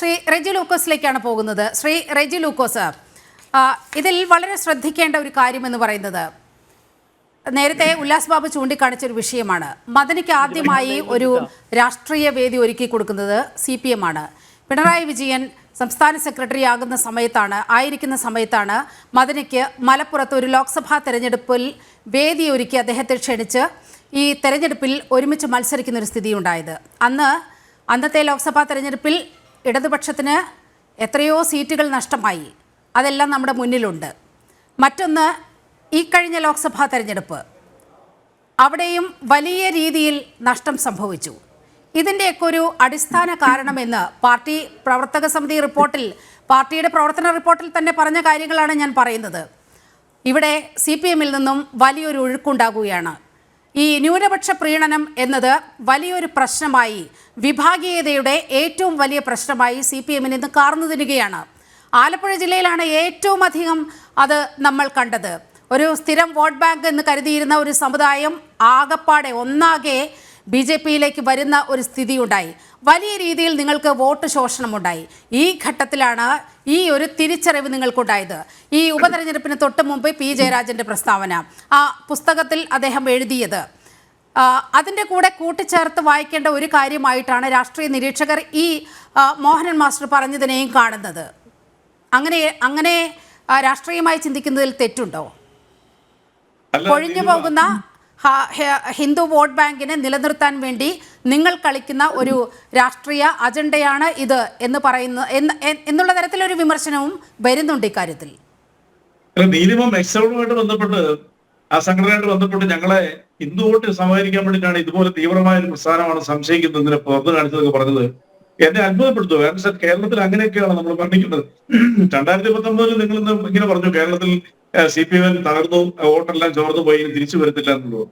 ശ്രീ റെജി ലൂക്കോസിലേക്കാണ് പോകുന്നത്. ശ്രീ റെജി ലൂക്കോസ്, ഇതിൽ വളരെ ശ്രദ്ധിക്കേണ്ട ഒരു കാര്യമെന്ന് പറയുന്നത് നേരത്തെ ഉല്ലാസ് ബാബു ചൂണ്ടിക്കാണിച്ചൊരു വിഷയമാണ്. മദനിക്ക് ആദ്യമായി ഒരു രാഷ്ട്രീയ വേദി ഒരുക്കി കൊടുക്കുന്നത് CPM ആണ്. പിണറായി വിജയൻ സംസ്ഥാന സെക്രട്ടറി ആയിരിക്കുന്ന സമയത്താണ് മദനിക്ക് മലപ്പുറത്ത് ഒരു ലോക്സഭാ തെരഞ്ഞെടുപ്പിൽ വേദി ഒരുക്കി അദ്ദേഹത്തെ ക്ഷണിച്ച് ഈ തെരഞ്ഞെടുപ്പിൽ ഒരുമിച്ച് മത്സരിക്കുന്ന ഒരു സ്ഥിതി ഉണ്ടായത്. അന്നത്തെ ലോക്സഭാ തെരഞ്ഞെടുപ്പിൽ ഇടതുപക്ഷത്തിന് എത്രയോ സീറ്റുകൾ നഷ്ടമായി. അതെല്ലാം നമ്മുടെ മുന്നിലുണ്ട്. മറ്റൊന്ന്, ഈ കഴിഞ്ഞ ലോക്സഭാ തെരഞ്ഞെടുപ്പ്, അവിടെയും വലിയ രീതിയിൽ നഷ്ടം സംഭവിച്ചു. ഇതിൻ്റെയൊക്കെ ഒരു അടിസ്ഥാന കാരണമെന്ന് പാർട്ടി പ്രവർത്തക സമിതി റിപ്പോർട്ടിൽ, പാർട്ടിയുടെ പ്രവർത്തന റിപ്പോർട്ടിൽ തന്നെ പറഞ്ഞ കാര്യങ്ങളാണ് ഞാൻ പറയുന്നത്. ഇവിടെ CPM-ൽ നിന്നും വലിയൊരു ഒഴുക്കുണ്ടാകുകയാണ്. ഈ ന്യൂനപക്ഷ പ്രീണനം എന്നത് വലിയൊരു പ്രശ്നമായി, വിഭാഗീയതയുടെ ഏറ്റവും വലിയ പ്രശ്നമായി CPM-ന് ഇന്ന് കാർന്നു തിന്നുകയാണ്. ആലപ്പുഴ ജില്ലയിലാണ് ഏറ്റവും അധികം അത് നമ്മൾ കണ്ടത്. ഒരു സ്ഥിരം വോട്ട് ബാങ്ക് എന്ന് കരുതിയിരുന്ന ഒരു സമുദായം ആകപ്പാടെ ഒന്നാകെ BJP-യിലേക്ക് വരുന്ന ഒരു സ്ഥിതി ഉണ്ടായി. വലിയ രീതിയിൽ നിങ്ങൾക്ക് വോട്ട് ശോഷണമുണ്ടായി. ഈ ഘട്ടത്തിലാണ് ഈ ഒരു തിരിച്ചറിവ് നിങ്ങൾക്കുണ്ടായത്. ഈ ഉപതെരഞ്ഞെടുപ്പിന് തൊട്ട് മുമ്പ് P. ജയരാജൻ്റെ പ്രസ്താവന, ആ പുസ്തകത്തിൽ അദ്ദേഹം എഴുതിയത്, അതിൻ്റെ കൂടെ കൂട്ടിച്ചേർത്ത് വായിക്കേണ്ട ഒരു കാര്യമായിട്ടാണ് രാഷ്ട്രീയ നിരീക്ഷകർ ഈ മോഹനൻ മാസ്റ്റർ പറഞ്ഞതിനെയും കാണുന്നത്. അങ്ങനെ രാഷ്ട്രീയമായി ചിന്തിക്കുന്നതിൽ തെറ്റുണ്ടോ? കൊഴിഞ്ഞു പോകുന്ന ഹിന്ദു വോട്ട് ബാങ്കിനെ നിലനിർത്താൻ വേണ്ടി നിങ്ങൾ കളിക്കുന്ന ഒരു രാഷ്ട്രീയ അജണ്ടയാണ് ഇത് എന്ന് പറയുന്ന എന്നുള്ള തരത്തിലൊരു വിമർശനവും വരുന്നുണ്ട് ഇക്കാര്യത്തിൽ. നീലിമം എക്സോണുമായിട്ട് ബന്ധപ്പെട്ട്, ആ സംഘടനയായിട്ട് ബന്ധപ്പെട്ട് ഞങ്ങളെ ഹിന്ദു വോട്ട് സമാഹരിക്കാൻ വേണ്ടിയിട്ടാണ് ഇതുപോലെ തീവ്രമായ ഒരു പ്രസ്ഥാനമാണ് സംശയിക്കുന്നതിനെ പുറത്ത് കാണിച്ചതൊക്കെ പറഞ്ഞത് എന്നെ അത്ഭുതപ്പെടുത്തു. കാരണം കേരളത്തിൽ അങ്ങനെയൊക്കെയാണ് നമ്മൾ വർണ്ണിക്കുന്നത്. 2019 നിങ്ങൾ ഇങ്ങനെ പറഞ്ഞു കേരളത്തിൽ CPM തകർന്നു, വോട്ടെല്ലാം ചോർന്നു പോയി, തിരിച്ചു വരത്തില്ല എന്നുള്ളത്.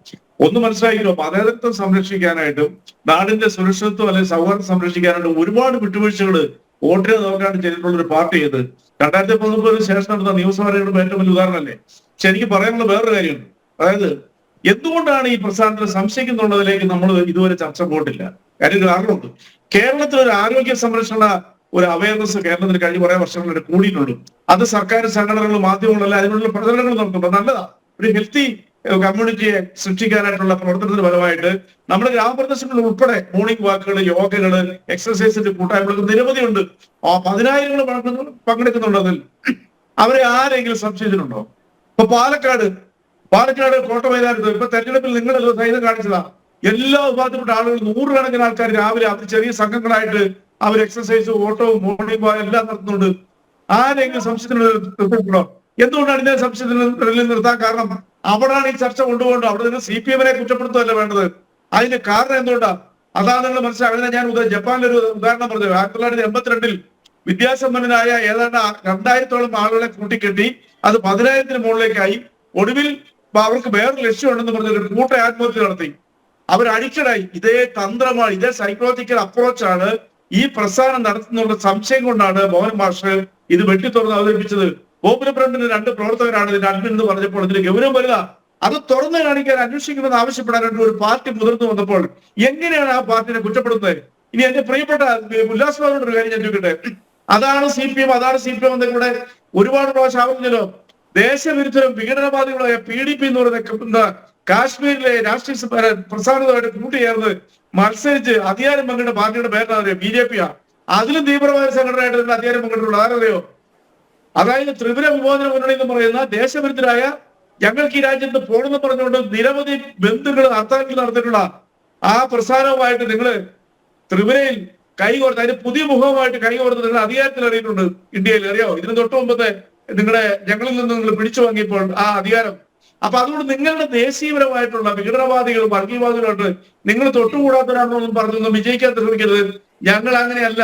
ഒന്ന് മനസ്സിലാക്കിയോ, മതേതരത്വം സംരക്ഷിക്കാനായിട്ടും നാടിന്റെ സുരക്ഷിതത്വം അല്ലെങ്കിൽ സൗഹാർദ്ദം സംരക്ഷിക്കാനായിട്ടും ഒരുപാട് വിട്ടുവീഴ്ചകൾ വോട്ടിനെ നോക്കാണ്ട് ചെയ്തിട്ടുള്ള ഒരു പാർട്ടി ഇത് 2019 ശേഷം നടന്ന നിയമസഭാ തെരഞ്ഞെടുപ്പ് ഏറ്റവും വലിയ ഉദാഹരണമല്ലേ. പക്ഷെ എനിക്ക് പറയാനുള്ള വേറൊരു കാര്യമുണ്ട്. അതായത് എന്തുകൊണ്ടാണ് ഈ പ്രസ്ഥാനത്തിൽ സംശയിക്കുന്നുള്ളതിലേക്ക് നമ്മൾ ഇതുവരെ ചർച്ച പോയിട്ടില്ല. കാര്യം കാരണമുണ്ട്. കേരളത്തിൽ ഒരു ആരോഗ്യ സംരക്ഷണ ഒരു അവയർനെസ് കേരളത്തിൽ കഴിഞ്ഞ കുറെ വർഷങ്ങളായിട്ട് കൂടിയിട്ടുണ്ട്. അത് സർക്കാർ സംഘടനകളും മാധ്യമങ്ങളല്ല അതിനുള്ള പ്രചരണങ്ങൾ നടത്തുന്നുണ്ട്. നല്ലതാ. ഒരു ഹെൽത്തി കമ്മ്യൂണിറ്റിയെ സൃഷ്ടിക്കാനായിട്ടുള്ള പ്രവർത്തനത്തിന്റെ ഫലമായിട്ട് നമ്മുടെ ഗ്രാമപ്രദേശങ്ങളിൽ ഉൾപ്പെടെ മോർണിംഗ് വാക്കുകൾ, യോഗകള്, എക്സർസൈസിന്റെ കൂട്ടായ്മകൾ നിരവധിയുണ്ട്. 10,000 പങ്കെടുക്കുന്നുണ്ട്. അതിൽ അവരെ ആരെങ്കിലും സംശയിച്ചിട്ടുണ്ടോ? ഇപ്പൊ പാലക്കാട് കോട്ടമൈതാനത്ത് ഇപ്പൊ തെരഞ്ഞെടുപ്പിൽ നിങ്ങൾ സൈന്യം കാണിച്ചതാ. എല്ലാ വിഭാഗത്തിൽപ്പെട്ട ആളുകൾ, 100 കണക്കിന് ആൾക്കാർ രാവിലെ അത് ചെറിയ സംഘങ്ങളായിട്ട് അവർ എക്സർസൈസ്, ഓട്ടവും മോർണിംഗ് വാക്ക് എല്ലാം നടത്തുന്നുണ്ട്. ആരെങ്കിലും സംശയത്തിനുണ്ടോ? എന്തുകൊണ്ടാണ് ഇതിനെ സംശയത്തിൽ നിർത്താൻ കാരണം? അവിടാണ് ഈ ചർച്ച കൊണ്ടുപോകേണ്ടത്. അവിടെ നിന്ന് CPM-നെ കുറ്റപ്പെടുത്തുകയല്ല വേണ്ടത്. അതിന്റെ കാരണം എന്തുകൊണ്ടാ? അതാണ് നിങ്ങൾ മനസ്സിലാക്കുക. ഞാൻ ജപ്പാനിലൊരു ഉദാഹരണം പറഞ്ഞു. 1982 വിദ്യാസമ്പന്നനായ ഏതാണ്ട് 2000-ഓളം ആളുകളെ കൂട്ടിക്കെട്ടി അത് 10,000-ന് മുകളിലേക്കായി. ഒടുവിൽ അവർക്ക് വേറൊരു ലക്ഷ്യമുണ്ടെന്ന് പറഞ്ഞൊരു കൂട്ട ആത്മഹത്യ നടത്തി. അവർ അഡിക്റ്റഡായി. ഇതേ തന്ത്രമാണ്, ഇതേ സൈക്കോളജിക്കൽ അപ്രോച്ചാണ് ഈ പ്രസ്ഥാനം നടത്തുന്നുള്ള സംശയം കൊണ്ടാണ് മോഹൻ മാസ്റ്റർ ഇത് വെട്ടിത്തുറന്ന് അവതരിപ്പിച്ചത്. പോപ്പുലർ ഫ്രണ്ടിന്റെ 2 പ്രവർത്തകരാണ് ഇതിന്റെ അഡ്മിൻ എന്ന് പറഞ്ഞപ്പോൾ ഇതിന് ഗൗരവം വരിക. അത് തുറന്നു കാണിക്കാൻ, അന്വേഷിക്കണമെന്ന് ആവശ്യപ്പെടാനായിട്ട് ഒരു പാർട്ടി മുതിർന്നു വന്നപ്പോൾ എങ്ങനെയാണ് ആ പാർട്ടിനെ കുറ്റപ്പെടുന്നത്? ഇനി എന്റെ പ്രിയപ്പെട്ട ഉല്ലാസ് ബാബുവിന്റെ ഒരു കാര്യം ഞാൻ ചോദിക്കട്ടെ. അതാണ് CPM എന്നൊക്കെ കൂടെ ഒരുപാട് പ്രാവശ്യം ആവുന്നല്ലോ. ദേശവിരുദ്ധരും വിഘടനവാദികളായ PDP എന്ന് പറയുന്ന കാശ്മീരിലെ രാഷ്ട്രീയ പ്രസ്ഥാനവുമായിട്ട് കൂട്ടിയേർന്ന് മത്സരിച്ച് അധികാരം പങ്കിട്ട പാർട്ടിയുടെ പേരാണ് BJP. അതിലും തീവ്രമായ സംഘടനയായിട്ട് തന്നെ അധികാരം പങ്കിട്ടുള്ള ആരറിയോ? അതായത് ത്രിപുര വിമോചന മുന്നണി എന്ന് പറയുന്ന ദേശവിരുദ്ധരായ, ഞങ്ങൾക്ക് ഈ രാജ്യത്ത് പോകണമെന്ന് പറഞ്ഞുകൊണ്ട് നിരവധി ബന്ധുക്കൾ ഹർത്താലുകൾ നടത്തിയിട്ടുള്ള ആ പ്രസ്ഥാനവുമായിട്ട് നിങ്ങൾ ത്രിപുരയിൽ കൈകോർത്ത്, അതിന് പുതിയ മുഖവുമായിട്ട് കൈകോർത്ത് നിങ്ങൾ അധികാരത്തിൽ അറിയിട്ടുണ്ട് ഇന്ത്യയിൽ. അറിയോ? ഇതിന് തൊട്ട് മുമ്പത്തെ ഞങ്ങളിൽ നിന്ന് നിങ്ങൾ പിടിച്ചു വാങ്ങിയപ്പോൾ ആ അധികാരം. അപ്പൊ അതുകൊണ്ട് നിങ്ങളുടെ ദേശീയപരമായിട്ടുള്ള വിഘടനവാദികളും വർഗീയവാദികളുമായിട്ട് നിങ്ങൾ തൊട്ടുകൂടാത്തവരാണെന്നൊന്നും പറഞ്ഞൊന്നും വിജയിക്കാൻ ശ്രമിക്കരുത്. ഞങ്ങൾ അങ്ങനെയല്ല.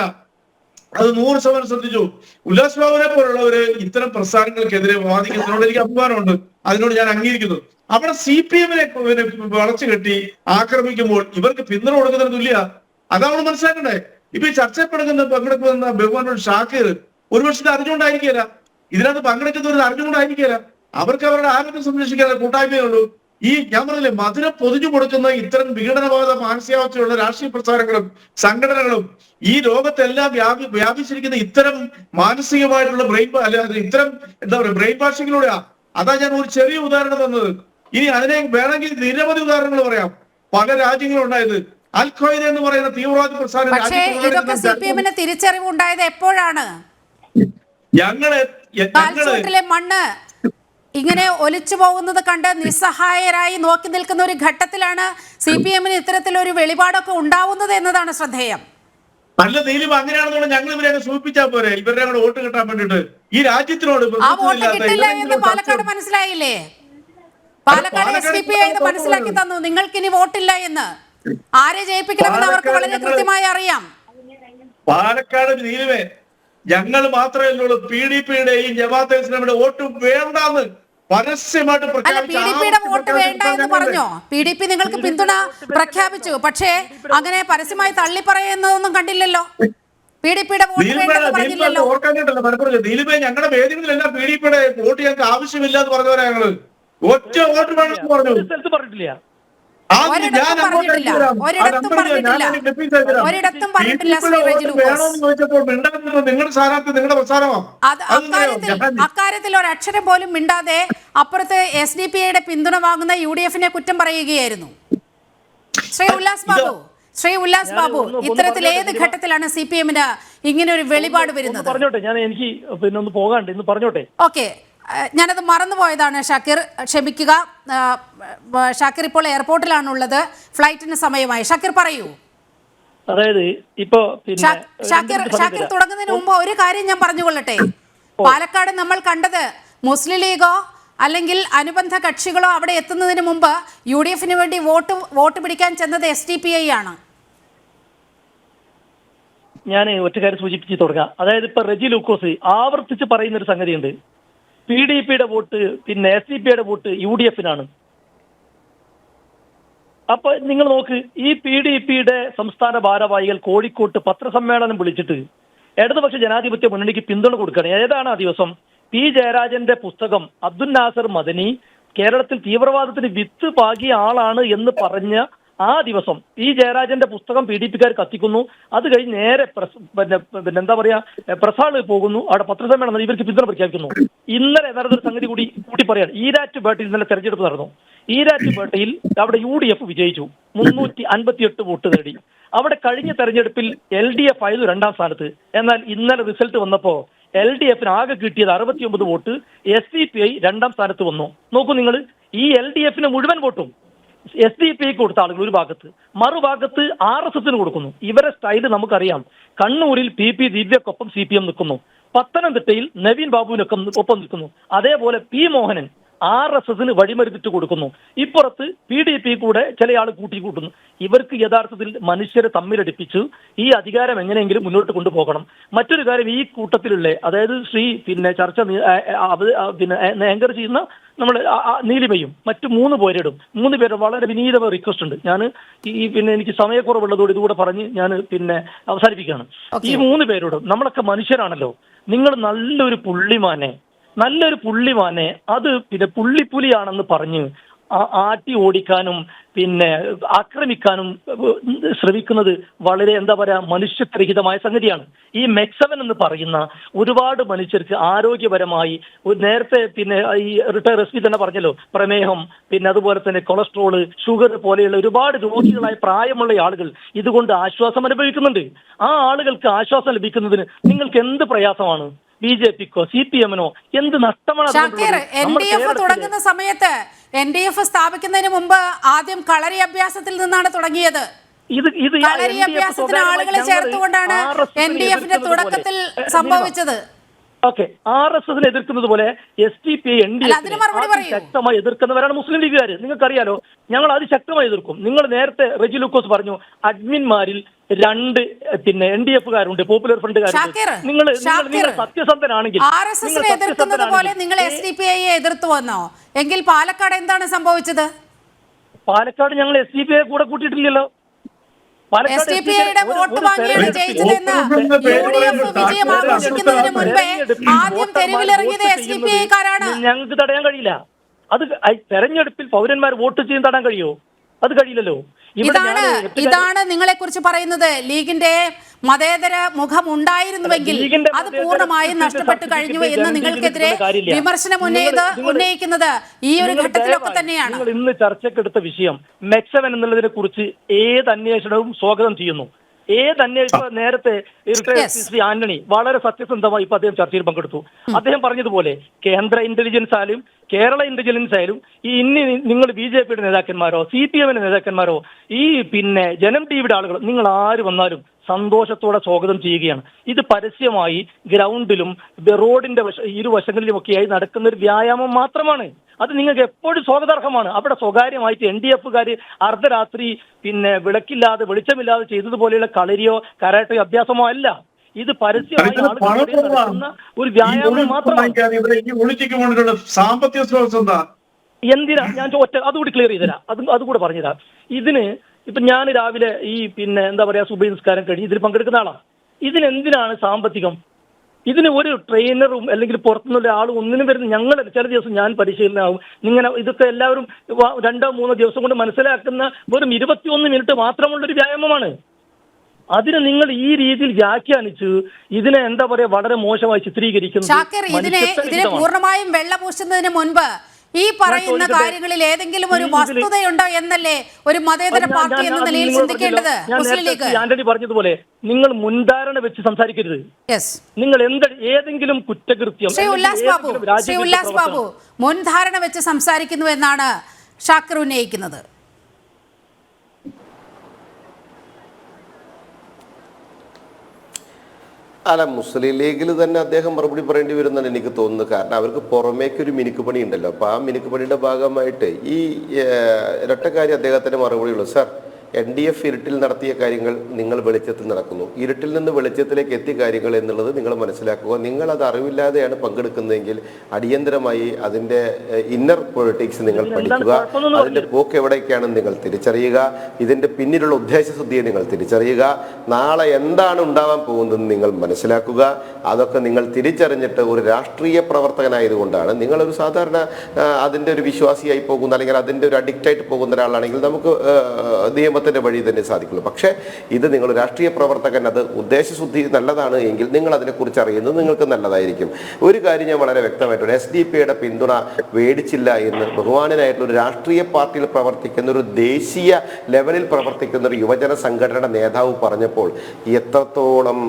അത് 100% ശ്രദ്ധിച്ചു. ഉല്ലാസ് ബാബുവിനെ പോലുള്ളവര് ഇത്തരം പ്രസ്ഥാനങ്ങൾക്കെതിരെ വാദിക്കുന്നതിനോട് എനിക്ക് അഭിമാനമുണ്ട്. അതിനോട് ഞാൻ അംഗീകരിക്കുന്നു. അവിടെ CPM-നെ വളച്ചു കെട്ടി ആക്രമിക്കുമ്പോൾ ഇവർക്ക് പിന്തുണ കൊടുക്കുന്നതിന് തുല്യ. അതാണ് മനസ്സിലാക്കണ്ടേ. ഇപ്പൊ ഈ ചർച്ചയിൽ പങ്കെടുക്കുന്ന ബഹുമാനോട് ഷാക്കിർ ഒരുപക്ഷെ അറിഞ്ഞുകൊണ്ടായിരിക്കില്ല, ഇതിനകത്ത് പങ്കെടുക്കുന്നവർ അറിഞ്ഞുകൊണ്ടായിരിക്കില്ല. അവർക്ക് അവരുടെ ആരോഗ്യം സംരക്ഷിക്കാതെ കൂട്ടായ്മയുള്ളൂ. ഞാൻ പറഞ്ഞില്ലേ, മധുരം പൊതിഞ്ഞു കൊടുക്കുന്ന ഇത്തരം വിഘടനവാദ മാനസികാവസ്ഥയുള്ള രാഷ്ട്രീയ പ്രസ്ഥാനങ്ങളും സംഘടനകളും ഈ ലോകത്തെല്ലാം വ്യാപിച്ചിരിക്കുന്ന ഇത്തരം മാനസികമായിട്ടുള്ള ഇത്തരം എന്താ പറയുക ബ്രെയിൻ വാഷിങ്ങിലൂടെയാ. അതാ ഞാൻ ഒരു ചെറിയ ഉദാഹരണം തന്നത്. ഇനി അതിനെ വേണമെങ്കിൽ നിരവധി ഉദാഹരണങ്ങൾ പറയാം. പല രാജ്യങ്ങളും ഉണ്ടായത് അൽ ഖ്വയ്ദ എന്ന് പറയുന്ന തീവ്രവാദി പ്രസ്ഥാനം. പക്ഷേ ഇതൊക്കെ സിപിഎമ്മിന് തിരിച്ചറിവുണ്ടായത് എപ്പോഴാണ്? കാൽച്ചുവട്ടിലെ മണ്ണ് ഇങ്ങനെ ഒലിച്ചു പോകുന്നത് കണ്ട് നിസ്സഹായരായി നോക്കി നിൽക്കുന്ന ഒരു ഘട്ടത്തിലാണ് സിപിഎമ്മിന് ഇത്തരത്തിലൊരു വെളിപാടൊക്കെ ഉണ്ടാവുന്നത് എന്നതാണ് ശ്രദ്ധേയം. നല്ല നീലിമ, അങ്ങനെയാണെന്നുള്ള ഞങ്ങൾ ഇവരെയൊക്കെ സൂചിപ്പിച്ചാൽ പോരെ ഇവരുടെ കൂടെ വോട്ട് കിട്ടാൻ വേണ്ടിട്ട്? ഈ രാജ്യത്തിനോട് ആ വോട്ട് കിട്ടില്ല എന്ന് പാലക്കാട് മനസ്സിലായില്ലേ? പാലക്കാട് SDPI ഇത് മനസ്സിലാക്കി തന്നു, നിങ്ങൾക്ക് ഇനി വോട്ടില്ല എന്ന്. ആരെ ജയിപ്പിക്കണമെന്ന് അവർക്ക് വളരെ കൃത്യമായി അറിയാം. പാലക്കാട് നീലിമേ, ഞങ്ങൾ മാത്രമേ ഉള്ളൂ PDPയുടെയും ജമാഅത്തെ ഇസ്ലാമിയുടെ വോട്ട് വേണ്ടാന്ന് പരസ്യമായിട്ട് PDPയുടെ വോട്ട് വേണ്ട എന്ന് പറഞ്ഞോ? PDP നിങ്ങൾക്ക് പിന്തുണ പ്രഖ്യാപിച്ചു, പക്ഷേ അങ്ങനെ പരസ്യമായി തള്ളി പറയുന്നതൊന്നും കണ്ടില്ലല്ലോ. PDPയുടെ വോട്ട് വേണ്ടെന്ന് പറഞ്ഞില്ലല്ലോ. ദിലീപേ, ഞങ്ങളുടെ വേദികളിലെല്ലാം PDPയുടെ വോട്ട് ഞങ്ങൾക്ക് ആവശ്യമില്ല എന്ന് പറഞ്ഞവരാ ഞങ്ങള്. ഒറ്റ വോട്ട് വേണമെന്ന് പറഞ്ഞു. പറഞ്ഞിട്ടില്ല. അക്കാര്യത്തിൽ ഒരക്ഷരം പോലും മിണ്ടാതെ അപ്പുറത്ത് SDPIയുടെ പിന്തുണ വാങ്ങുന്ന UDFനെ കുറ്റം പറയുകയായിരുന്നു. ശ്രീ ഉല്ലാസ് ബാബു, ഇത്തരത്തിൽ ഏത് ഘട്ടത്തിലാണ് CPMന് ഇങ്ങനെ ഒരു വെളിപാട് വരുന്നത്? പറഞ്ഞോട്ടെ, ഞാൻ എനിക്ക് പിന്നെ ഒന്ന് പോകാണ്ട് ഇന്ന് പറഞ്ഞോട്ടെ. ഓക്കെ, ഞാനത് മറന്നുപോയതാണ് ഷാക്കിർ, ക്ഷമിക്കുക. ഷാക്കിർ ഇപ്പോൾ എയർപോർട്ടിലാണുള്ളത്, ഫ്ലൈറ്റിന് സമയമായി. ഷാക്കിർ പറയൂ. അതായത് ഇപ്പോ ഷാക്കിർ തുടങ്ങുന്നതിന് മുമ്പ് ഒരു കാര്യം ഞാൻ പറഞ്ഞുകൊള്ളട്ടെ. പാലക്കാട് നമ്മൾ കണ്ടത് മുസ്ലിം ലീഗോ അല്ലെങ്കിൽ അനുബന്ധ കക്ഷികളോ അവിടെ എത്തുന്നതിന് മുമ്പ് UDFന് വേണ്ടി വോട്ട് പിടിക്കാൻ ചെന്നത് SDPI ആണ്. ഞാൻ ഒറ്റ കാര്യം സൂചിപ്പിച്ച് തുടങ്ങാം. അതായത് ഇപ്പൊ റെജി ലൂക്കോസ് ആവർത്തിച്ച് പറയുന്ന ഒരു സംഗതിയുണ്ട്. PDPയുടെ വോട്ട് പിന്നെ SDPയുടെ വോട്ട് UDFനാണ്. അപ്പൊ നിങ്ങൾ നോക്ക്, ഈ PDPയുടെ സംസ്ഥാന ഭാരവാഹികൾ കോഴിക്കോട്ട് പത്രസമ്മേളനം വിളിച്ചിട്ട് ഇടതുപക്ഷ ജനാധിപത്യ മുന്നണിക്ക് പിന്തുണ കൊടുക്കുകയാണ്. ഏതാണ് ആ ദിവസം? P ജയരാജന്റെ പുസ്തകം അബ്ദുൽ നാസർ മദനി കേരളത്തിൽ തീവ്രവാദത്തിന് വിത്ത് പാകിയ ആളാണ് എന്ന് പറഞ്ഞ ആ ദിവസം P ജയരാജന്റെ പുസ്തകം PDPക്കാർ കത്തിക്കുന്നു. അത് കഴിഞ്ഞ് നേരെ പിന്നെ എന്താ പറയാ പ്രസാദ് പോകുന്നു, അവിടെ പത്രസമ്മേളനം ഇവർക്ക് പിന്തുണ പ്രഖ്യാപിക്കുന്നു. ഇന്നലെ നടന്നൊരു സംഗതി കൂടി പറയാണ്. ഈരാറ്റുപേട്ടയിൽ ഇന്നലെ തെരഞ്ഞെടുപ്പ് നടന്നു. ഈരാറ്റുപേട്ടയിൽ അവിടെ UDF വിജയിച്ചു, 358 വോട്ട് നേടി. അവിടെ കഴിഞ്ഞ തെരഞ്ഞെടുപ്പിൽ LDF ആയിരുന്നു 2ാം സ്ഥാനത്ത്. എന്നാൽ ഇന്നലെ റിസൾട്ട് വന്നപ്പോ LDFന് ആകെ കിട്ടിയത് 69 വോട്ട്, SDPI 2ാം സ്ഥാനത്ത് വന്നു. നോക്കൂ നിങ്ങൾ, ഈ LDFന് മുഴുവൻ വോട്ടും SDPIക്ക് കൊടുത്ത ആളുകൾ ഒരു ഭാഗത്ത്, മറുഭാഗത്ത് RSSന് കൊടുക്കുന്നു. ഇവരെ സ്റ്റൈല് നമുക്കറിയാം. കണ്ണൂരിൽ PP ദിവ്യക്കൊപ്പം CPM നിൽക്കുന്നു, പത്തനംതിട്ടയിൽ നവീൻ ബാബുവിനൊപ്പം നിൽക്കുന്നു. അതേപോലെ P മോഹനൻ RSSന് വഴിമരുന്നിട്ട് കൊടുക്കുന്നു. ഇപ്പുറത്ത് PDP കൂടെ ചില ആൾ കൂട്ടുന്നു. ഇവർക്ക് യഥാർത്ഥത്തിൽ മനുഷ്യരെ തമ്മിലടിപ്പിച്ച് ഈ അധികാരം എങ്ങനെയെങ്കിലും മുന്നോട്ട് കൊണ്ടുപോകണം. മറ്റൊരു കാര്യം, ഈ കൂട്ടത്തിലുള്ള അതായത് പിന്നെ ചർച്ച പിന്നെ ആങ്കർ ചെയ്യുന്ന നമ്മൾ നീലിമയും മറ്റു 3 പേരിടും. 3 പേര് വളരെ വിനീതമായ റിക്വസ്റ്റ് ഉണ്ട്. ഞാൻ പിന്നെ എനിക്ക് സമയക്കുറവുള്ളതോട് ഇതുകൂടെ പറഞ്ഞ് ഞാൻ പിന്നെ അവസാനിപ്പിക്കുകയാണ്. ഈ 3 പേരോടും നമ്മളൊക്കെ മനുഷ്യരാണല്ലോ, നിങ്ങൾ നല്ലൊരു പുള്ളിമാനെ അത് പിന്നെ പുള്ളിപ്പുലിയാണെന്ന് പറഞ്ഞ് ആട്ടി ഓടിക്കാനും പിന്നെ ആക്രമിക്കാനും ശ്രമിക്കുന്നത് വളരെ എന്താ പറയാ മനുഷ്യത്വരഹിതമായ സംഗതിയാണ്. ഈ മെക്സവൻ എന്ന് പറയുന്ന ഒരുപാട് മനുഷ്യർക്ക് ആരോഗ്യപരമായി നേരത്തെ പിന്നെ ഈ റിട്ടയർ SP തന്നെ പറഞ്ഞല്ലോ, പ്രമേഹം പിന്നെ അതുപോലെ തന്നെ കൊളസ്ട്രോള്, ഷുഗർ പോലെയുള്ള ഒരുപാട് രോഗികളായ പ്രായമുള്ള ആളുകൾ ഇതുകൊണ്ട് ആശ്വാസം അനുഭവിക്കുന്നുണ്ട്. ആ ആളുകൾക്ക് ആശ്വാസം ലഭിക്കുന്നതിന് നിങ്ങൾക്ക് എന്ത് പ്രയാസമാണ്? BJPക്കോ CPMനോ എന്ത് നഷ്ടമാണ്? NDF തുടങ്ങുന്ന സമയത്ത് NDF സ്ഥാപിക്കുന്നതിന് മുമ്പ് ആദ്യം കളരി അഭ്യാസത്തിൽ നിന്നാണ് തുടങ്ങിയത്. കളരി അഭ്യാസത്തിന് ആളുകളെ ചേർത്തുകൊണ്ടാണ് NDFന്റെ തുടക്കത്തിൽ സംഭവിച്ചത്. ഓക്കെ, RSSനെ എതിർക്കുന്നത് പോലെ SDPI NDF ശക്തമായി എതിർക്കുന്നവരാണ് മുസ്ലിം ലീഗുകാർ. നിങ്ങൾക്കറിയാലോ, ഞങ്ങൾ അത് ശക്തമായി എതിർക്കും. നിങ്ങൾ നേരത്തെ റെജി ലൂക്കോസ് പറഞ്ഞു, അഡ്മിന്മാരിൽ 2 പിന്നെ NDFകാരുണ്ട്, പോപ്പുലർ ഫ്രണ്ടുകാരുണ്ട്. നിങ്ങൾ സത്യസന്ധനാണെങ്കിൽ RSSനെ എതിർക്കുന്നത് പോലെ നിങ്ങൾ SDPIയെ എതിർത്തു വന്നോ? എങ്കിൽ പാലക്കാട് എന്താണ് സംഭവിച്ചത്? പാലക്കാട് ഞങ്ങൾ SDPIയെ കൂടെ കൂട്ടിയിട്ടില്ലല്ലോ. SDPIയുടെ വോട്ട് വാങ്ങിയാണ് ജയിച്ചതെന്ന് UDF വിജയം ആഘോഷിക്കുന്നതിന് മുൻപേ ആദ്യം തെരുവിലിറങ്ങിയത് SDPIക്കാരാണ്. ഞങ്ങൾക്ക് തടയാൻ കഴിയില്ല. അത് തെരഞ്ഞെടുപ്പിൽ പൗരന്മാർ വോട്ട് ചെയ്ത് തടാൻ കഴിയുമോ? അത് കഴിയില്ലല്ലോ. ഇതാണ് നിങ്ങളെ കുറിച്ച് പറയുന്നത്. ലീഗിന്റെ മതേതര മുഖം ഉണ്ടായിരുന്നുവെങ്കിൽ അത് പൂർണ്ണമായും നഷ്ടപ്പെട്ടു കഴിഞ്ഞു എന്ന് നിങ്ങൾക്കെതിരെ വിമർശനം ഉന്നയിക്കുന്നത് ഈ ഒരു ഘട്ടത്തിലൊക്കെ തന്നെയാണ്. നിങ്ങൾ ഇന്ന് ചർച്ചക്കെടുത്ത വിഷയം മെക്സവൻ എന്നുള്ളതിനെ കുറിച്ച് ഏത് അന്വേഷണവും സ്വാഗതം ചെയ്യുന്നു. ഏത് അന്വേഷണം നേരത്തെ ശ്രീ ആന്റണി വളരെ സത്യസന്ധമായി ഇപ്പൊ അദ്ദേഹം ചർച്ചയിൽ പങ്കെടുത്തു. അദ്ദേഹം പറഞ്ഞതുപോലെ കേന്ദ്ര ഇന്റലിജൻസ് ആയാലും കേരള ഇന്റലിജൻസ് ആയാലും ഇനി നിങ്ങൾ BJPയുടെ നേതാക്കന്മാരോ CPMന്റെ നേതാക്കന്മാരോ ഈ ജനം ടിവിയുടെ ആളുകൾ നിങ്ങൾ ആര് വന്നാലും സന്തോഷത്തോടെ സ്വാഗതം ചെയ്യുകയാണ്. ഇത് പരസ്യമായി ഗ്രൗണ്ടിലും റോഡിന്റെ ഇരുവശങ്ങളിലുമൊക്കെയായി നടക്കുന്ന ഒരു വ്യായാമം മാത്രമാണ്. അത് നിങ്ങൾക്ക് എപ്പോഴും സ്വാഗതാർഹമാണ്. അവിടെ സ്വകാര്യമായിട്ട് NDF-കാര് അർദ്ധരാത്രി വിളക്കില്ലാതെ വെളിച്ചമില്ലാതെ ചെയ്തതുപോലെയുള്ള കളരിയോ കരാട്ടയോ അഭ്യാസമോ അല്ല. ഇത് പരസ്യമായി നടക്കുന്ന ഒരു വ്യായാമം മാത്രമാണ്. സാമ്പത്തിക സ്രോതസ് എന്താ? എന്തിനാ ഞാൻ അതുകൂടി ക്ലിയർ ചെയ്തുതരാം. അതുകൂടെ പറഞ്ഞുതരാം. ഇതിന് ഇപ്പൊ ഞാൻ രാവിലെ ഈ എന്താ പറയാ സുബഹി നിസ്കാരം കഴിഞ്ഞ് ഇതിൽ പങ്കെടുക്കുന്ന ആളാണ്. ഇതിനെന്തിനാണ് സാമ്പത്തികം? ഇതിന് ഒരു ട്രെയിനറും അല്ലെങ്കിൽ പുറത്തുനിന്നുള്ള ആളും ഒന്നിനും വരുന്ന ഞങ്ങൾ ചില ദിവസം ഞാൻ പരിശീലനമാകും. ഇങ്ങനെ ഇതൊക്കെ എല്ലാവരും 2-3 ദിവസം കൊണ്ട് മനസ്സിലാക്കുന്ന വെറും 21 മിനിറ്റ് മാത്രമുള്ളൊരു വ്യായാമമാണ്. അതിന് നിങ്ങൾ ഈ രീതിയിൽ വ്യാഖ്യാനിച്ച് ഇതിനെ എന്താ പറയാ വളരെ മോശമായി ചിത്രീകരിക്കുന്നു. ഇതിനെ പൂർണ്ണമായും വെള്ളപൂശുന്നതിന് മുൻപ് ഈ പറയുന്ന കാര്യങ്ങളിൽ ഏതെങ്കിലും ഒരു വസ്തുതയുണ്ടോ എന്നല്ലേ ഒരു മതേതര പാർട്ടി എന്ന നിലയിൽ ചിന്തിക്കേണ്ടത്. മുസ്ലിം ലീഗ് ആന്റണി പറഞ്ഞതുപോലെ നിങ്ങൾ മുൻധാരണ വെച്ച് സംസാരിക്കരുത്. നിങ്ങൾ ഏതെങ്കിലും കുറ്റകൃത്യം ശ്രീ ഉല്ലാസ് ബാബു മുൻധാരണ വെച്ച് സംസാരിക്കുന്നു എന്നാണ് ഷാക്കിർ ഉന്നയിക്കുന്നത്. അല്ല, മുസ്ലിം ലീഗിൽ തന്നെ അദ്ദേഹം മറുപടി പറയേണ്ടി വരുമെന്നാണ് എനിക്ക് തോന്നുന്നത്. കാരണം അവർക്ക് പുറമേക്കൊരു മിനുക്കുപണി ഉണ്ടല്ലോ. അപ്പോൾ ആ മിനുക്കുപണിയുടെ ഭാഗമായിട്ട് ഈ ഇരട്ടക്കാരി അദ്ദേഹത്തിൻ്റെ മറുപടി ഉള്ളൂ. സാർ, NDF ഇരുട്ടിൽ നടത്തിയ കാര്യങ്ങൾ നിങ്ങൾ വെളിച്ചത്തിൽ നടക്കുന്നു. ഇരുട്ടിൽ നിന്ന് വെളിച്ചത്തിലേക്ക് എത്തിയ കാര്യങ്ങൾ എന്നുള്ളത് നിങ്ങൾ മനസ്സിലാക്കുക. നിങ്ങളത് അറിവില്ലാതെയാണ് പങ്കെടുക്കുന്നതെങ്കിൽ അടിയന്തരമായി അതിൻ്റെ ഇന്നർ പൊളിറ്റിക്സ് നിങ്ങൾ പഠിക്കുക. അതിൻ്റെ പോക്ക് എവിടേക്കാണെന്ന് നിങ്ങൾ തിരിച്ചറിയുക. ഇതിൻ്റെ പിന്നിലുള്ള ഉദ്ദേശശുദ്ധിയെ നിങ്ങൾ തിരിച്ചറിയുക. നാളെ എന്താണ് ഉണ്ടാവാൻ പോകുന്നതെന്ന് നിങ്ങൾ മനസ്സിലാക്കുക. അതൊക്കെ നിങ്ങൾ തിരിച്ചറിഞ്ഞിട്ട് ഒരു രാഷ്ട്രീയ പ്രവർത്തകനായതുകൊണ്ടാണ് നിങ്ങളൊരു സാധാരണ അതിൻ്റെ ഒരു വിശ്വാസിയായി പോകുന്ന അല്ലെങ്കിൽ അതിൻ്റെ ഒരു അഡിക്റ്റായിട്ട് പോകുന്ന ഒരാളാണെങ്കിൽ നമുക്ക് നിയമത്തിൻ്റെ വഴി തന്നെ സാധിക്കുള്ളൂ. പക്ഷേ ഇത് നിങ്ങൾ രാഷ്ട്രീയ പ്രവർത്തകൻ, അത് ഉദ്ദേശശുദ്ധി നല്ലതാണ് എങ്കിൽ നിങ്ങൾ അതിനെക്കുറിച്ച് അറിയുന്നത് നിങ്ങൾക്ക് നല്ലതായിരിക്കും. ഒരു കാര്യം ഞാൻ വളരെ വ്യക്തമായിട്ടുണ്ട്. SDPയുടെ പിന്തുണ മേടിച്ചില്ല എന്ന് ബഹുമാനനായിട്ടുള്ള ഒരു രാഷ്ട്രീയ പാർട്ടിയിൽ പ്രവർത്തിക്കുന്ന ഒരു ദേശീയ ലെവലിൽ പ്രവർത്തിക്കുന്ന ഒരു യുവജന സംഘടനയുടെ നേതാവ് പറഞ്ഞപ്പോൾ എത്രത്തോളം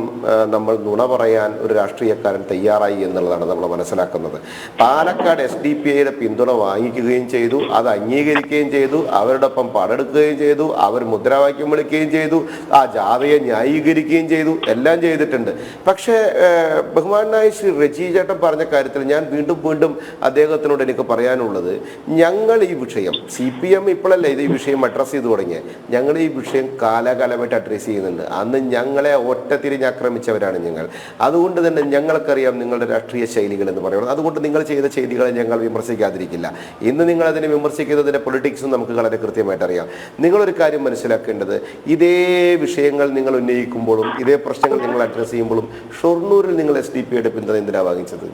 നമ്മൾ നുണ പറയാൻ ഒരു രാഷ്ട്രീയക്കാരൻ തയ്യാറായി എന്നുള്ളതാണ് നമ്മൾ മനസ്സിലാക്കുന്നത്. പാലക്കാട് SDPയുടെ പിന്തുണ വാങ്ങിക്കുകയും ചെയ്തു, അത് അംഗീകരിക്കുകയും ചെയ്തു, അവരോടൊപ്പം പടെടുക്കുകയും ചെയ്തു, അവർ മുദ്രാവാക്യം വിളിക്കുകയും ചെയ്തു, ആ ജാഥയെ ന്യായീകരിക്കുകയും ചെയ്തു, എല്ലാം ചെയ്തിട്ടുണ്ട്. പക്ഷേ ബഹുമാനായ ശ്രീ റജി ചേട്ടൻ പറഞ്ഞ കാര്യത്തിൽ ഞാൻ വീണ്ടും അദ്ദേഹത്തിനോട് എനിക്ക് പറയാനുള്ളത്, ഞങ്ങൾ ഈ വിഷയം CPM ഇപ്പോഴല്ലേ ഈ വിഷയം അഡ്രസ്സ് ചെയ്ത് തുടങ്ങിയത്. ഞങ്ങൾ ഈ വിഷയം കാലാകാലമായിട്ട് അഡ്രസ്സ് ചെയ്യുന്നുണ്ട്. അന്ന് ഞങ്ങളെ ഒറ്റ തിരിഞ്ഞ് ആക്രമിച്ചവരാണ് ഞങ്ങൾ. അതുകൊണ്ട് തന്നെ ഞങ്ങൾക്കറിയാം നിങ്ങളുടെ രാഷ്ട്രീയ ശൈലികൾ എന്ന് പറയുന്നത്. അതുകൊണ്ട് നിങ്ങൾ ചെയ്ത ചെയ്തികളെ ഞങ്ങൾ വിമർശിക്കാതിരിക്കില്ല. ഇന്ന് നിങ്ങൾ അതിനെ വിമർശിക്കുന്നതിൻ്റെ പൊളിറ്റിക്സും നമുക്ക് വളരെ കൃത്യമായിട്ട് അറിയാം. നിങ്ങളൊരു കാര്യം മനസ്സിലാക്കേണ്ടത്, ഇതേ വിഷയങ്ങൾ നിങ്ങൾ ഉന്നയിക്കുമ്പോഴും ഇതേ പ്രശ്നങ്ങൾ നിങ്ങൾ അഡ്രസ്സ് ചെയ്യുമ്പോഴും ഷൊർണൂരിൽ നിങ്ങൾ SDPയുടെ പിന്തുണ എന്തിനാണ് വാങ്ങിച്ചത്?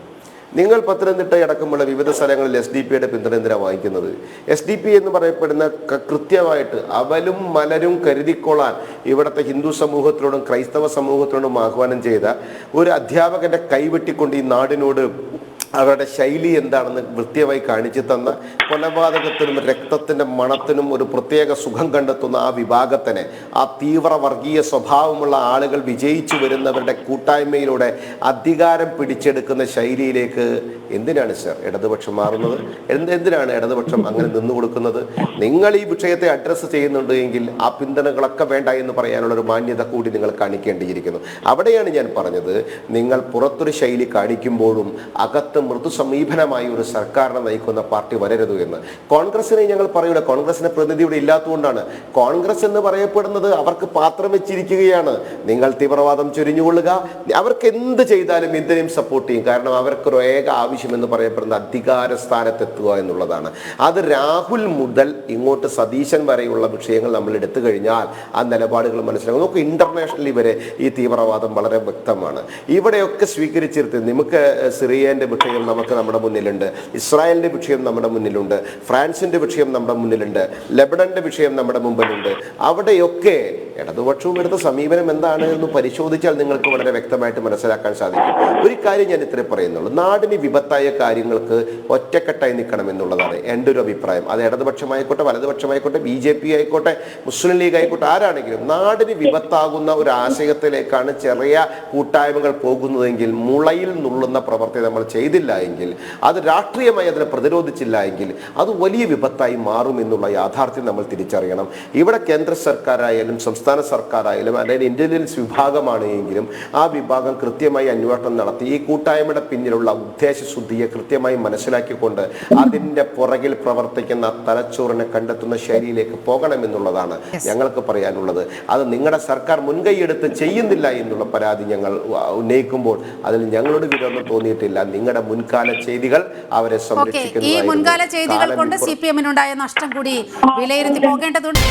നിങ്ങൾ പത്തനംതിട്ട അടക്കമുള്ള വിവിധ സ്ഥലങ്ങളിൽ SDPയുടെ പിന്തുണ എന്തിനാണ് വാങ്ങിക്കുന്നത്? SDP എന്ന് പറയപ്പെടുന്ന കൃത്യമായിട്ട് അവലും മലരും കരുതിക്കൊള്ളാൻ ഇവിടുത്തെ ഹിന്ദു സമൂഹത്തിനോടും ക്രൈസ്തവ സമൂഹത്തിനോടും ആഹ്വാനം ചെയ്ത ഒരു അധ്യാപകന്റെ കൈവെട്ടിക്കൊണ്ട് ഈ നാടിനോട് അവരുടെ ശൈലി എന്താണെന്ന് കൃത്യമായി കാണിച്ചു തന്ന, കൊലപാതകത്തിനും രക്തത്തിൻ്റെ മണത്തിനും ഒരു പ്രത്യേക സുഖം കണ്ടെത്തുന്ന ആ വിഭാഗത്തിനെ, ആ തീവ്ര വർഗീയ സ്വഭാവമുള്ള ആളുകൾ വിജയിച്ചു വരുന്നവരുടെ കൂട്ടായ്മയിലൂടെ അധികാരം പിടിച്ചെടുക്കുന്ന ശൈലിയിലേക്ക് എന്തിനാണ് സർ ഇടതുപക്ഷം മാറുന്നത്? എന്തിനാണ് ഇടതുപക്ഷം അങ്ങനെ നിന്നു കൊടുക്കുന്നത്? നിങ്ങൾ ഈ വിഷയത്തെ അഡ്രസ്സ് ചെയ്യുന്നുണ്ട് എങ്കിൽ ആ പിന്തുണകളൊക്കെ വേണ്ട എന്ന് പറയാനുള്ള ഒരു മാന്യത കൂടി നിങ്ങൾ കാണിക്കേണ്ടിയിരിക്കുന്നു. അവിടെയാണ് ഞാൻ പറഞ്ഞത്, നിങ്ങൾ പുറത്തൊരു ശൈലി കാണിക്കുമ്പോഴും അകത്ത് മൃദു സമീപനമായി ഒരു സർക്കാരിനെ നയിക്കുന്ന പാർട്ടി വരരുത് എന്ന്. കോൺഗ്രസിനെ ഞങ്ങൾ പറയൂല, കോൺഗ്രസിന്റെ പ്രതിനിധി ഇവിടെ ഇല്ലാത്തതുകൊണ്ടാണ്. കോൺഗ്രസ് എന്ന് പറയപ്പെടുന്നത് അവർക്ക് പാത്രം വെച്ചിരിക്കുകയാണ്. നിങ്ങൾ തീവ്രവാദം ചൊരിഞ്ഞുകൊള്ളുക, അവർക്ക് എന്ത് ചെയ്താലും എന്തിനേയും സപ്പോർട്ട് ചെയ്യും. കാരണം അവർക്കൊരു ഏക ആവശ്യം എന്ന് പറയപ്പെടുന്ന അധികാര സ്ഥാനത്തെത്തുക എന്നുള്ളതാണ്. അത് രാഹുൽ മുതൽ ഇങ്ങോട്ട് സതീശൻ വരെയുള്ള വിഷയങ്ങൾ നമ്മൾ എടുത്തു കഴിഞ്ഞാൽ ആ നിലപാടുകൾ മനസ്സിലാക്കും. നമുക്ക് ഇന്റർനാഷണലി വരെ ഈ തീവ്രവാദം വളരെ വ്യക്തമാണ്. ഇവിടെയൊക്കെ സ്വീകരിച്ചിരുത്തി നമുക്ക് സിറിയന്റെ വിഷയം വിഷയം നമ്മുടെ മുന്നിലുണ്ട്, ഇസ്രായേലിന്റെ വിഷയം നമ്മുടെ മുന്നിലുണ്ട്, ഫ്രാൻസിന്റെ വിഷയം നമ്മുടെ മുന്നിലുണ്ട്, ലെബനന്റെ വിഷയം നമ്മുടെ മുമ്പിലുണ്ട്. അവിടെയൊക്കെ ഇടതുപക്ഷവും എടുത്ത സമീപനം എന്താണ് എന്ന് പരിശോധിച്ചാൽ നിങ്ങൾക്ക് വളരെ വ്യക്തമായിട്ട് മനസ്സിലാക്കാൻ സാധിക്കും. ഒരു കാര്യം ഞാൻ ഇത്രേ പറയുന്നുള്ളൂ, നാടിന് വിപത്തായ കാര്യങ്ങൾക്ക് ഒറ്റക്കെട്ടായി നിൽക്കണം എന്നുള്ളതാണ് എൻ്റെ ഒരു അഭിപ്രായം. അത് ഇടതുപക്ഷമായിക്കോട്ടെ, വലതുപക്ഷമായിക്കോട്ടെ, BJP ആയിക്കോട്ടെ, മുസ്ലിം ലീഗ് ആയിക്കോട്ടെ, ആരാണെങ്കിലും നാടിന് വിപത്താകുന്ന ഒരു ആശയത്തിലേക്കാണ് ചെറിയ കൂട്ടായ്മകൾ പോകുന്നതെങ്കിൽ, മുളയിൽ നുള്ളുന്ന പ്രവൃത്തി നമ്മൾ ചെയ്തില്ല എങ്കിൽ, അത് രാഷ്ട്രീയമായി അതിനെ പ്രതിരോധിച്ചില്ല എങ്കിൽ അത് വലിയ വിപത്തായി മാറും എന്നുള്ള യാഥാർത്ഥ്യം നമ്മൾ തിരിച്ചറിയണം. ഇവിടെ കേന്ദ്ര സർക്കാരായാലും സംസ്ഥാന സർക്കാരായാലും അല്ലെങ്കിൽ ഇന്റലിജൻസ് വിഭാഗമാണ് എങ്കിലും ആ വിഭാഗം കൃത്യമായി അന്വേഷണം നടത്തി ഈ കൂട്ടായ്മയുടെ പിന്നിലുള്ള ഉദ്ദേശശുദ്ധിയെ കൃത്യമായി മനസ്സിലാക്കിക്കൊണ്ട് അതിൻ്റെ പുറകിൽ പ്രവർത്തിക്കുന്ന തലച്ചോറിനെ കണ്ടെത്തുന്ന ശൈലിയിലേക്ക് പോകണമെന്നുള്ളതാണ് ഞങ്ങൾക്ക് പറയാനുള്ളത്. അത് നിങ്ങളുടെ സർക്കാർ മുൻകൈയെടുത്ത് ചെയ്യുന്നില്ല എന്നുള്ള പരാതി ഞങ്ങൾ ഉന്നയിക്കുമ്പോൾ അതിൽ ഞങ്ങളോട് വിരോധം തോന്നിയിട്ടില്ല. നിങ്ങളുടെ മുൻകാല ചെയ്തികൾ അവരെ സംരക്ഷിക്കുന്നു. ഈ മുൻകാല ചെയ്തികൾ കൊണ്ട് CPM-നുണ്ടായ നഷ്ടം കൂടി വിലയിരുത്തി പോകേണ്ടതുണ്ട്.